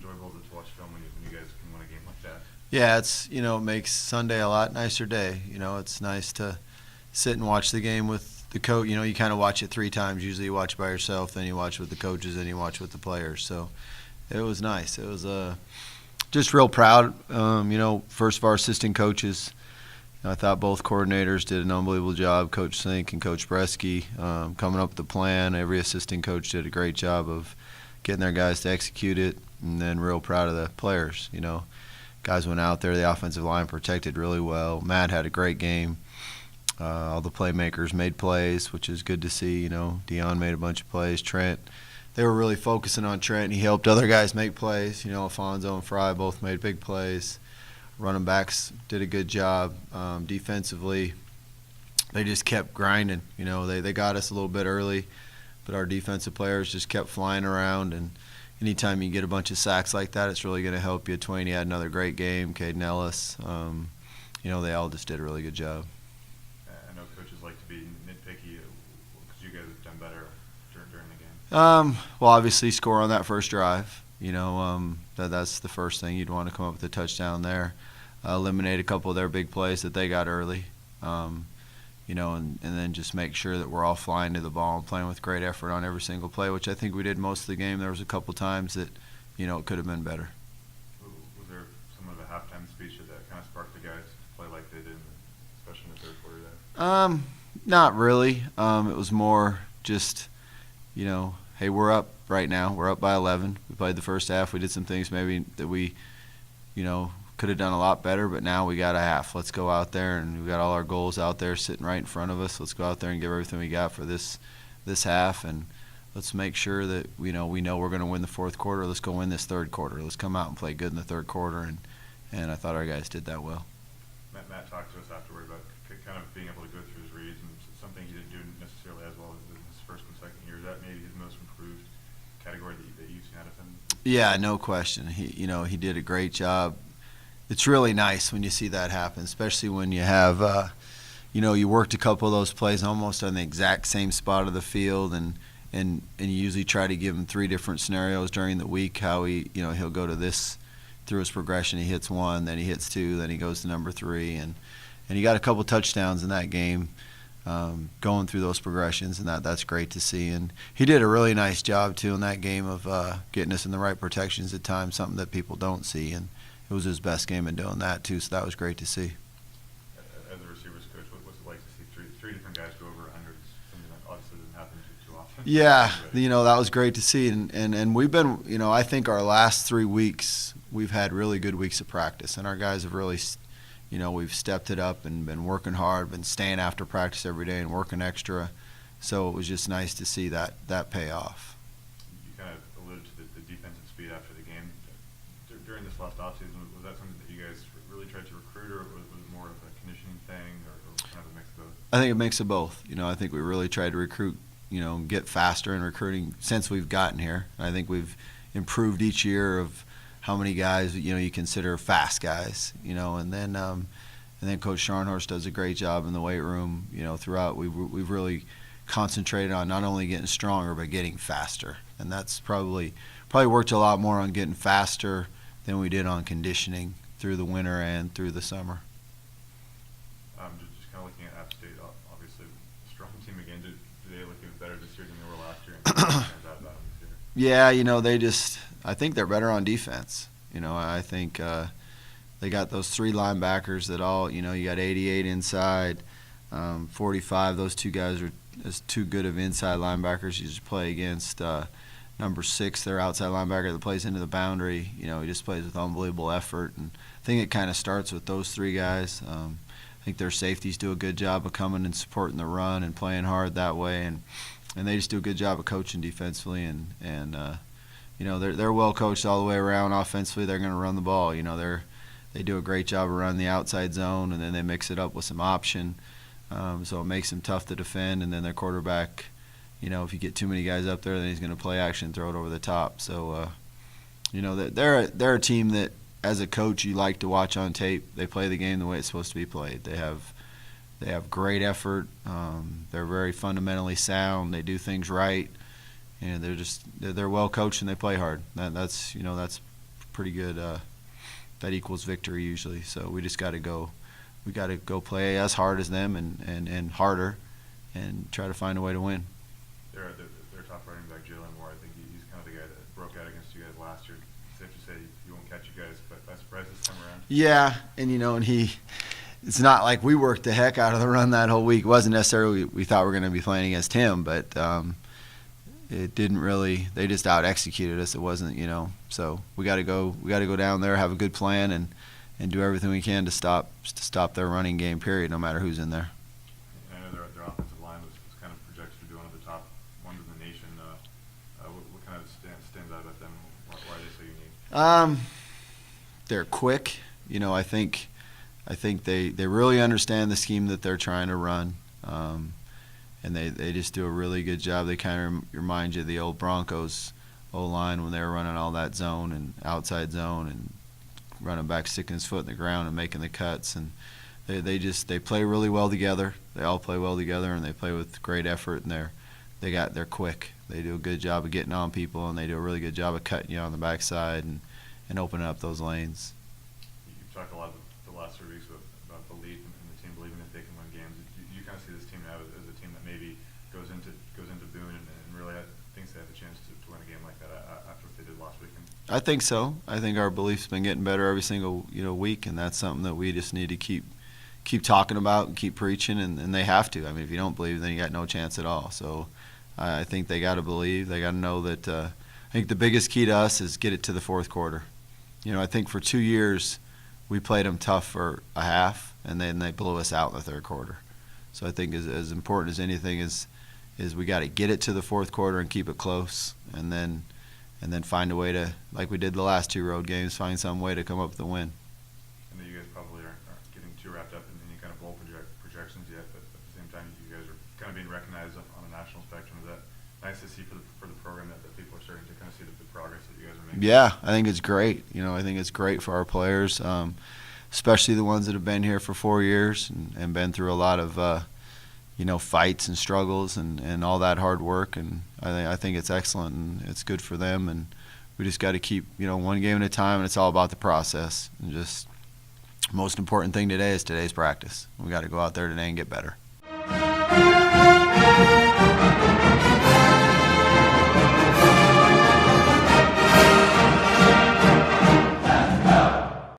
enjoyable to watch film when you guys can win a game like that? Yeah, it makes Sunday a lot nicer day. It's nice to sit and watch the game with the coach. You kind of watch it 3 times. Usually you watch by yourself, then you watch with the coaches, then you watch with the players. So it was nice. It was just real proud. First of our assistant coaches, I thought both coordinators did an unbelievable job, Coach Sink and Coach Bresky, coming up with the plan. Every assistant coach did a great job of getting their guys to execute it, and then real proud of the players. Guys went out there. The offensive line protected really well. Matt had a great game. All the playmakers made plays, which is good to see. Dion made a bunch of plays. Trent, they were really focusing on Trent. He helped other guys make plays. Alfonso and Fry both made big plays. Running backs did a good job. Defensively, they just kept grinding. They got us a little bit early, but our defensive players just kept flying around. And anytime you get a bunch of sacks like that, it's really going to help you. Twain had another great game. Caden Ellis, they all just did a really good job. I know coaches like to be nitpicky because you guys have done better during the game. Well, obviously score on that first drive. That's the first thing. You'd want to come up with a touchdown there. Eliminate a couple of their big plays that they got early. And then just make sure that we're all flying to the ball and playing with great effort on every single play, which I think we did most of the game. There was a couple times that, it could have been better. Was there some of the halftime speech that kind of sparked the guys to play like they did, especially in the third quarter there? Not really. It was more just, hey, we're up right now. We're up by 11. We played the first half. We did some things maybe that we, could have done a lot better, but now we got a half. Let's go out there, and we got all our goals out there sitting right in front of us. Let's go out there and give everything we got for this half, and let's make sure that we know we're going to win the fourth quarter. Let's go win this third quarter. Let's come out and play good in the third quarter, and I thought our guys did that well. Matt talked to us afterward about kind of being able to go through his reads, and something he didn't do necessarily as well as in his first and second year. Is that maybe his most improved category that you've seen out of him? Yeah, no question. He did a great job. It's really nice when you see that happen, especially when you have, you worked a couple of those plays almost on the exact same spot of the field, and you usually try to give him 3 different scenarios during the week. How he'll go to this through his progression. He hits 1, then he hits 2, then he goes to number 3, and he got a couple touchdowns in that game, going through those progressions, and that's great to see. And he did a really nice job too in that game of getting us in the right protections at times, something that people don't see, and it was his best game in doing that too, so that was great to see. As a receivers coach, what's it like to see three different guys go over 100s? Something that obviously doesn't happen too often. Yeah, that was great to see, and we've been, I think our last 3 weeks we've had really good weeks of practice, and our guys have really, we've stepped it up and been working hard, been staying after practice every day and working extra, so it was just nice to see that pay off. You kind of alluded to the defensive speed after the game. During this last offseason, was that something that you guys really tried to recruit, or was it more of a conditioning thing, or kind of a mix of both? I think a mix of both. I think we really tried to recruit, get faster in recruiting since we've gotten here. I think we've improved each year of how many guys, you consider fast guys, and then Coach Scharnhorst does a great job in the weight room, throughout. We've really concentrated on not only getting stronger, but getting faster. And that's probably worked a lot more on getting faster than we did on conditioning through the winter and through the summer. Just kind of looking at App State, obviously strong team again. Do they look even better this year than they were last year? Yeah, I think they're better on defense. I think they got those 3 linebackers that all, you got 88 inside, 45. Those 2 guys are as too good of inside linebackers. You just play against number 6, their outside linebacker that plays into the boundary. He just plays with unbelievable effort, and I think it kind of starts with those 3 guys. I think their safeties do a good job of coming and supporting the run and playing hard that way, and they just do a good job of coaching defensively, and they're well coached all the way around. Offensively, they're going to run the ball. They do a great job of running the outside zone, and then they mix it up with some option, so it makes them tough to defend. And then their quarterback, if you get too many guys up there, then he's going to play action, throw it over the top. So, they're a team that, as a coach, you like to watch on tape. They play the game the way it's supposed to be played. They have great effort. They're very fundamentally sound. They do things right, and they're well coached and they play hard. That's pretty good. That equals victory usually. So we just got to go. We got to go play as hard as them and harder, and try to find a way to win. Their top running back, Jalen Moore, I think he's kind of the guy that broke out against you guys last year. It's safe to say he won't catch you guys, but by surprise this time around. Yeah, and it's not like we worked the heck out of the run that whole week. It wasn't necessarily we thought we were going to be playing against him, but it didn't really. They just out executed us. It wasn't, So we got to go down there, have a good plan, and do everything we can to stop their running game. Period. No matter who's in there. And I know their offensive line was kind of projected to be one of the top ones in the nation. What kind of stands out about them? Why are they so unique? They're quick. I think they really understand the scheme that they're trying to run, and they just do a really good job. They kind of remind you of the old Broncos O-line when they were running all that zone and outside zone and running back, sticking his foot in the ground and making the cuts. And they play really well together. They all play well together, and they play with great effort. And they're quick. They do a good job of getting on people, and they do a really good job of cutting you on the backside and opening up those lanes. You've talked a lot the last 3 weeks about belief and the team believing that they can win games. Do you kind of see this team now as a team that maybe goes into Boone and really thinks they have a chance to win a game like that after what they did last weekend? I think so. I think our belief's been getting better every single week, and that's something that we just need to keep talking about and keep preaching, and they have to. I mean, if you don't believe, then you got no chance at all. So I think they got to believe. They got to know that. I think the biggest key to us is get it to the fourth quarter. I think for 2 years we played them tough for a half, and then they blew us out in the third quarter. So I think as important as anything is we got to get it to the fourth quarter and keep it close, and then find a way to, like we did the last 2 road games, find some way to come up with a win. I know you guys probably aren't getting too wrapped up in any kind of bowl projections yet, but at the same time, you guys are kind of being recognized on a national spectrum. Is that nice to see for the program that people are starting to kind of see the progress that you guys are making? Yeah, I think it's great. I think it's great for our players, especially the ones that have been here for 4 years and been through a lot of fights and struggles and all that hard work. And I think it's excellent, and it's good for them. And we just got to keep, one game at a time, and it's all about the process. And just most important thing today is today's practice. We got to go out there today and get better.